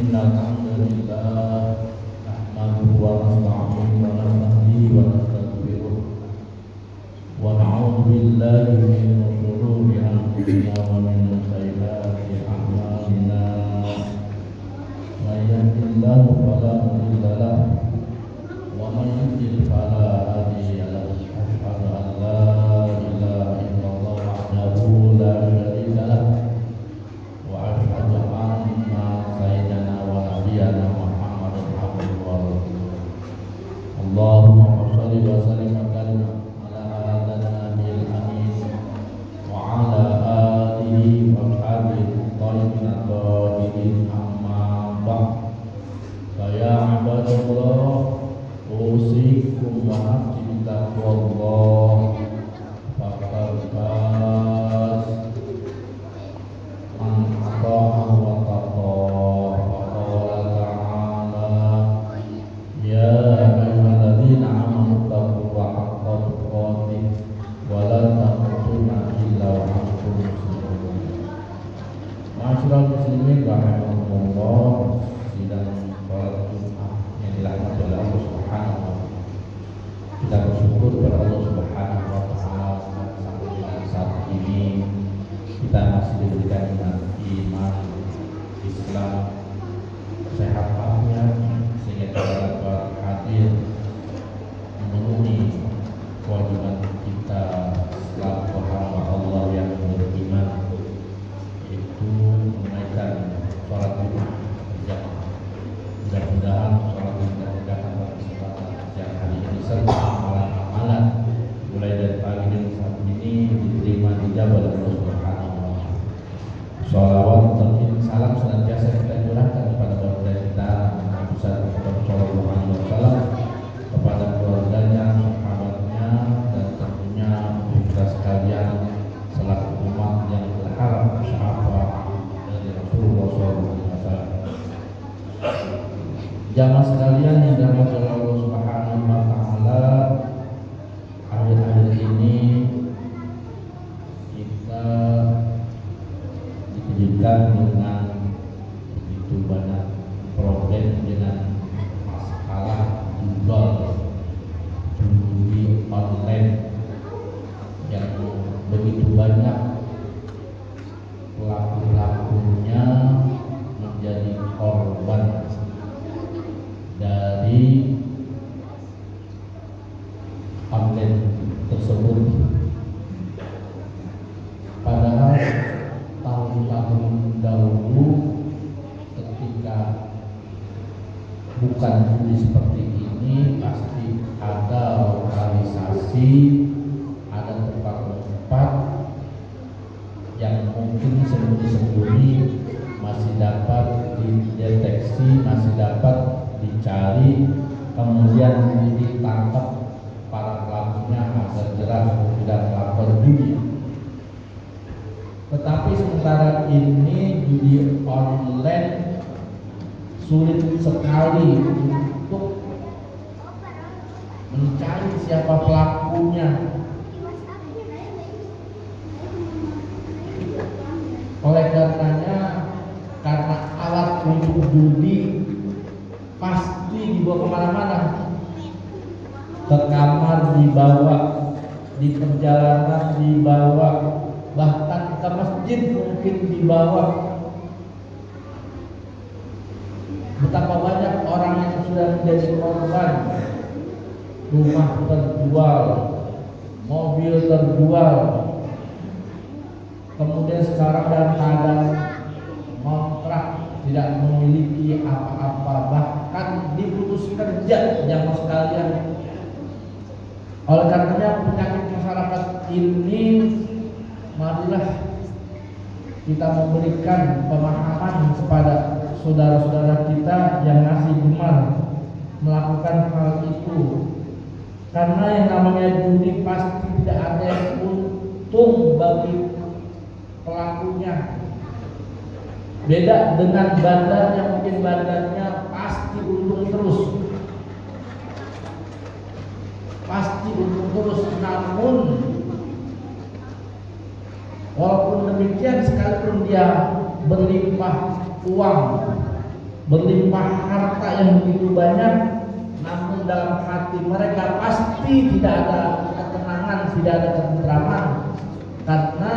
إن الحمد لله نحمده ونستعينه ونستهديه ونستغفره ونعوذ بالله من شرور أنفسنا ومن سيئات أعمالنا من يهد الله فلا مضل له ومن يضلل فلا هادي له أشهد أن لا إله إلا الله وحده لا شريك له وأشهد أن سيدنا ونبينا محمدا عبده ورسوله اللهم صل وسلم وبارك على هذا النبي الأمين وعلى آله وصحبه الطيبين الطاهرين أما بعد فيا عباد الله أوصيكم ونفسي بتقوى الله فقد فاز من أطاعه واتقاه وقال تعالى يا أيها الذين آمنوا اتقوا الله حق تقاته ولا تموتن إلا وأنتم مسلمون. Masyaallah muslimin rahimakumullah, sidang salat Jumat yang dirahmati oleh Allah Subhanahu wa taala. Kita bersyukur kepada Allah Subhanahu wa taala sampai dengan saat ini kita masih diberikan iman, Islam, sehat walafiat sehingga kita dapat hadir memenuhi kewajiban kita selaku hamba Allah yang beriman, yaitu menunaikan sholat Jumat berjamaah. Mudah-mudahan sholat Jumat akan berkesempatan siang hari ini serta amalan-amalan mulai dari pagi dan saat ini diterima dijabah oleh Allah Subhanahu wa taala. Shalawat dan salam senantiasa kita curahkan kepada baginda kita Nabi sallallahu alaihi wasallam, kepada keluarganya, sahabatnya, dan tentunya kita sekalian selaku umat yang berharap syafaat dari Rasulullah SAW. Jamaah sekalian yang dirahmati oleh Allah Subhanahu wa taala, akhir-akhir ini kita dikejutkan dengan begitu banyak problem dengan masalah jual judi online yang begitu banyak pelaku-pelakunya menjadi korban dari online tersebut. Padahal tahun-tahun dahulu ketika bukan judi seperti ini pasti ada lokalisasi, ada tempat-tempat yang mungkin sembunyi-sembunyi masih dapat dideteksi, masih dapat dicari, kemudian ditangkap para pelakunya agar jelas tidak melapor judi. Tetapi sementara ini judi online sulit sekali untuk mencari siapa pelakunya. Oleh karenanya, karena alat untuk judi pasti dibawa kemana-mana, ke kamar dibawa, di perjalanan dibawa, bahkan ke masjid mungkin dibawa. Betapa banyak orang yang sudah menjadi korban, rumah terjual, mobil terjual, kemudian sekarang dalam keadaan ngontrak, tidak memiliki apa-apa, bahkan diputus kerja jamaah sekalian. Oleh karenanya penyakit masyarakat ini, marilah kita memberikan pemahaman kepada saudara-saudara kita yang masih gemar melakukan hal itu. Karena yang namanya judi pasti tidak ada yang untung bagi pelakunya. Beda dengan bandar yang mungkin bandarnya pasti untung terus, pasti untung terus. Namun walaupun demikian, sekalipun dia berlimpah uang, berlimpah harta yang begitu banyak, namun dalam hati mereka pasti tidak ada ketenangan, tidak ada ketentraman, karena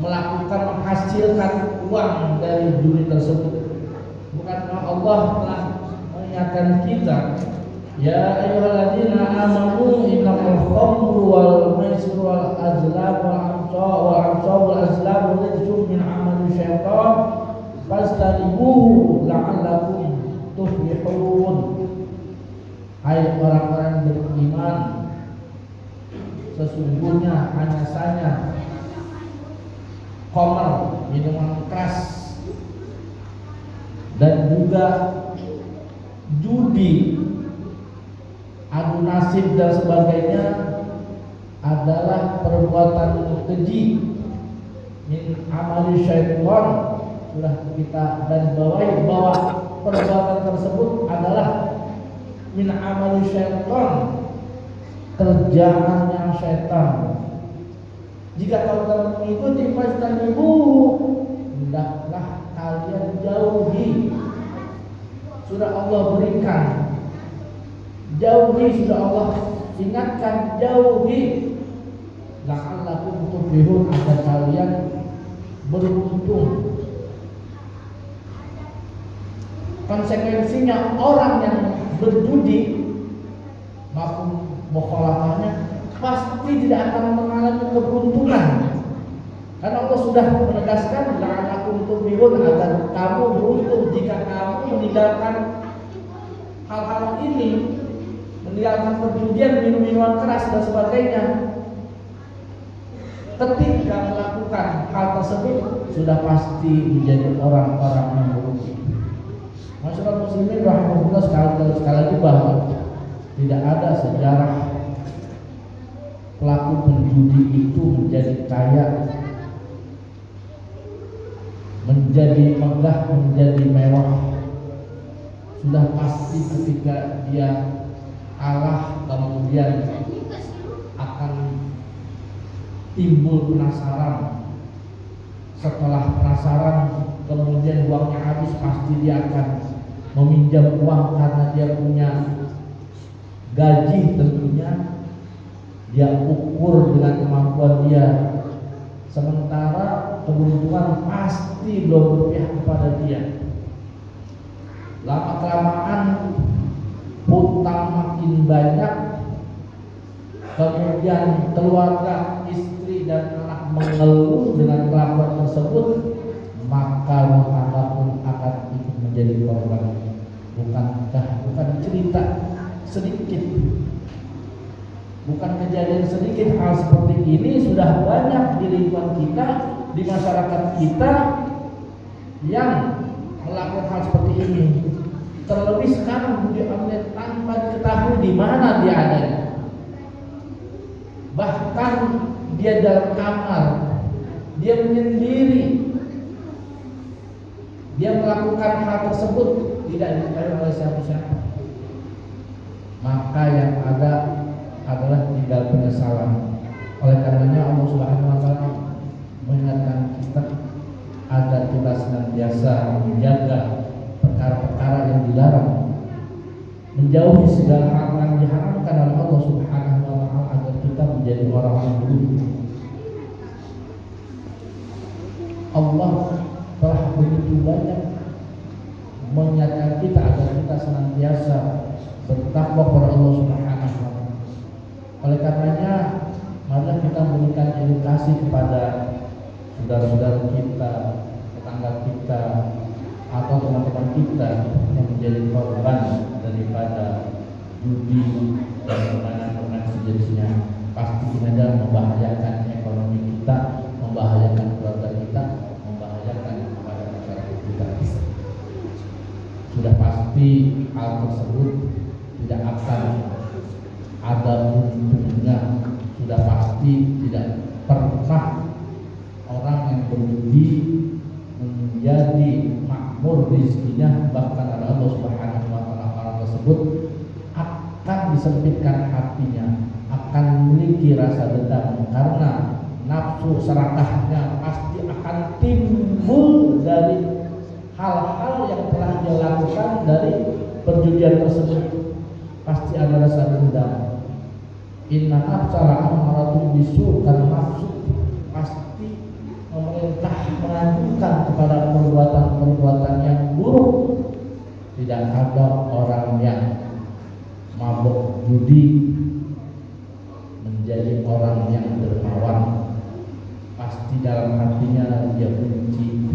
melakukan menghasilkan uang dari judi tersebut. Bukankah Allah telah mengingatkan kita, ya ayyuhalladzina amanu innamal khamru wal maisir wal azlam wal ansab wal azlam rijsun min amali syaitan fastanibuhu la'allakum tuflihun. Hai orang-orang beriman, sesungguhnya hanya saja khamr, minuman keras, dan juga judi, adu nasib dan sebagainya adalah perbuatan keji min amali syaitan. Sudah kita dan bawahi bahwa perbuatan tersebut adalah min amali syaitan, kerjaannya syaitan. Jika kalian mengikuti fastanibu, hendaklah kalian jauhi. Sudah Allah berikan, jauhi, sudah Allah ingatkan, jauhi. La'allakum tuflihun, agar kalian beruntung. Konsekuensinya orang yang berjudi maupun mukhalafahnya pasti tidak akan mengalami keberuntungan, karena Allah sudah menegaskan la'allakum tuflihun, agar kamu beruntung jika kamu meninggalkan hal-hal ini, meninggalkan perjudian, minum-minuman keras dan sebagainya. Ketika melakukan hal tersebut sudah pasti menjadi orang-orang yang beruntung. Masyarakat muslimin rahimahullah, sekali lagi bahwa tidak ada sejarah pelaku penjudi itu menjadi kaya, menjadi megah, menjadi mewah. Sudah pasti ketika dia kalah kemudian akan timbul penasaran. Setelah penasaran kemudian uangnya habis, pasti dia akan meminjam uang karena dia punya gaji tentunya. Dia ukur dengan kemampuan dia, sementara keberuntungan pasti belum berpihak kepada dia. Lama kelamaan hutang makin banyak, kemudian keluarga, istri dan anak mengeluh dengan kelakuan tersebut, maka tetangga pun akan ikut menjadi korban. Bukan cerita sedikit, bukan kejadian sedikit, hal seperti ini sudah banyak di lingkungan kita, di masyarakat kita yang melakukan hal seperti ini. Terlebih sekarang judi online tanpa diketahui di mana dia ada. Bahkan dia dalam kamar, dia menyendiri, dia melakukan hal tersebut tidak diketahui oleh siapa-siapa. Maka yang ada adalah tinggal penyesalan. Oleh karenanya Allah Subhanahu wa taala mengingatkan kita agar kita senantiasa menjaga perkara-perkara yang dilarang, menjauhi segala hal yang diharamkan oleh Allah Subhanahu wa taala, agar kita menjadi orang yang beruntung. Allah telah begitu banyak mengingatkan kita agar kita senantiasa bertakwa kepada Allah Subhanahu wa taala. Oleh karenanya, mari kita memberikan edukasi kepada saudara-saudara kita, tetangga kita, atau teman-teman kita yang menjadi korban daripada judi dan permainan sejenisnya. Pasti ini adalah membahayakan ekonomi kita, membahayakan keluarga kita, membahayakan kepada masyarakat kita. Sudah pasti hal tersebut tidak akan ada untungnya. Sudah pasti tidak pernah orang yang berjudi menjadi makmur rezekinya, bahkan ada Allah Subhanahu wa taala, orang tersebut akan disempitkan hatinya, akan memiliki rasa dendam, karena nafsu serakahnya pasti akan timbul dari hal-hal yang telah dia lakukan dari perjudian tersebut pasti ada rasa dendam. Inna nafsala amaratun bisu, karena nafsu pasti memerintah menganjurkan kepada perbuatan-perbuatan yang buruk. Tidak ada orang yang mabuk judi menjadi orang yang dermawan. Pasti dalam hatinya dia benci,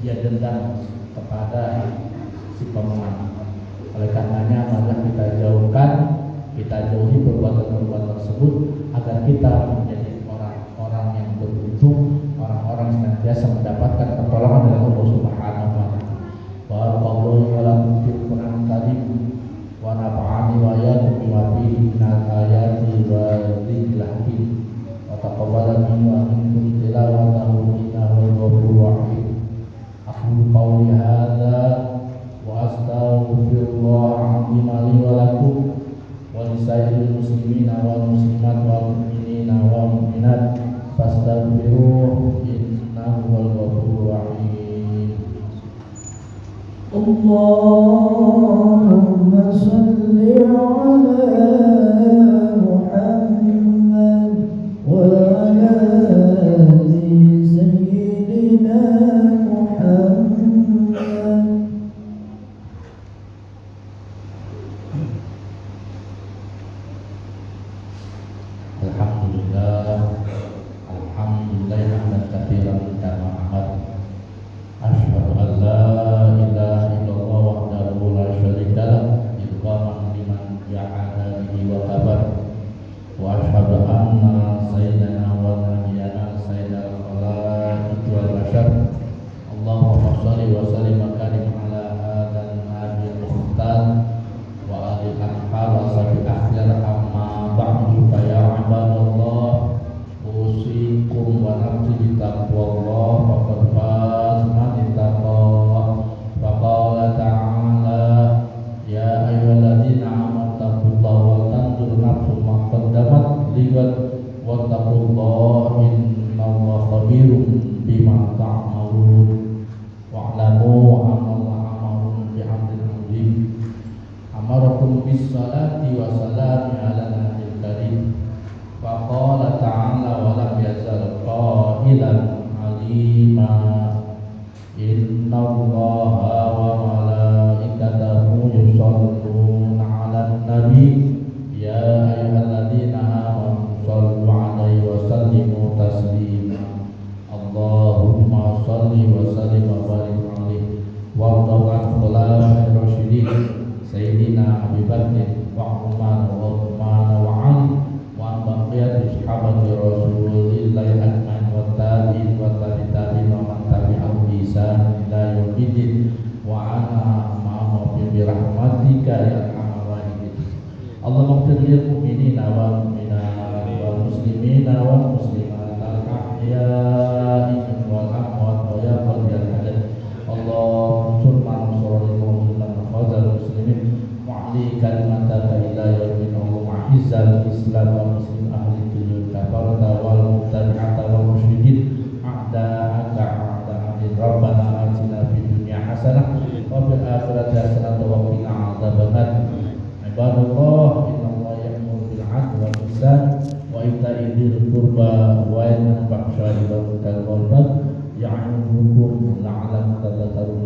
dia dendam kepada si pemenang. Oleh karenanya mari kita jauhi perbuatan-perbuatan tersebut agar kita menjadi orang-orang yang beruntung, orang-orang yang senantiasa mendapatkan pertolongan dari Allah Subhanahu wa taala. Barakallahu wa lakum fil Qur'an karim wa nafa'ani wa iyyakum bima fihi minal ayati wa dzikril hakim. Wa taqabbala minni wa minkum tilawatahu innahu ghafurur rahim. Aqulu qawli hadza wa astaghfirullah li wa lakum wa lisairil muslimina wal muslimat wal mu'minina wal mu'minat fastaghfiruhu innahu wal ghafurur rahim. Allahumma salli ala Muhammad wa ala ali sayyidina Muhammad. Alhamdulillah hamdan katsiran kama ahad. Asyhadu an la ilaha illallah wahdahu la syarika lah idghaman liman ja'ala bihi wa kabar. Wa asyhadu anna sayyidana wa nabiyyana sayyidal khalaiqi wal bashar. Allahumma shalli wa sallim wa karim ala hadzal nabiyil mukhtar wa alihi wa sahbihi akhir amma ba'du fa ya ibadallah usikum wa nafsi bitaqwallah faqad faz man ittaqa. Faqala ta'ala ya ayyuhalladzina amanu taqullaha wa tanzur nafsum ma qaddamat lighad wattaqullaha innallaha khabirum bima ta'malun. Wa'lamu annallaha amarun bi'amrin 'azim. Amarakum bis salati wa salami ala nabiyil karim. Faqala ta'ala wa lam yazal qailan alima innallaha wa malaikatahu yusholluna 'alan nabi ya ayyuhalladzina amanu shallu 'alaihi wa sallimu taslima. Allahumma shalli wa sallim wa barik 'alaihi wa ala khulafa'ir rasyidin sayyidina Abi Bakr wa Umar wa Uthman wa Ali wa baqiyati sahabati Rasulillah ajmain wa tabi'in wa tabi'in wa man tabi'ahum bi ihsan ila yaumiddin wa ana ma'ahum bi rahmatika ya arhamar rahimin. Allahumma ighfir lil mu'minina wal mu'minat wal muslimina wal muslimat al ahya'i wal amwat wa ya qadiyal hajat. Allahumma surman surul mu'minin wal muslimin wa'li kalimataka ila yaumin wa izzal islam wal muslim ahli tuyul kafarata wal mubtadi'ata wal musyrikin a'da'aka a'da'amin. Rabbana atina fid dunya hasanah wa fil akhirati hasanah wa qina adzabannar. Ibadallah innallaha ya'muru bil 'adli wal ihsan wa ita'i dzil qurba wa yanha 'anil fahsya'i wal munkari wal baghi ya'idukum la'allakum tadhakkarun.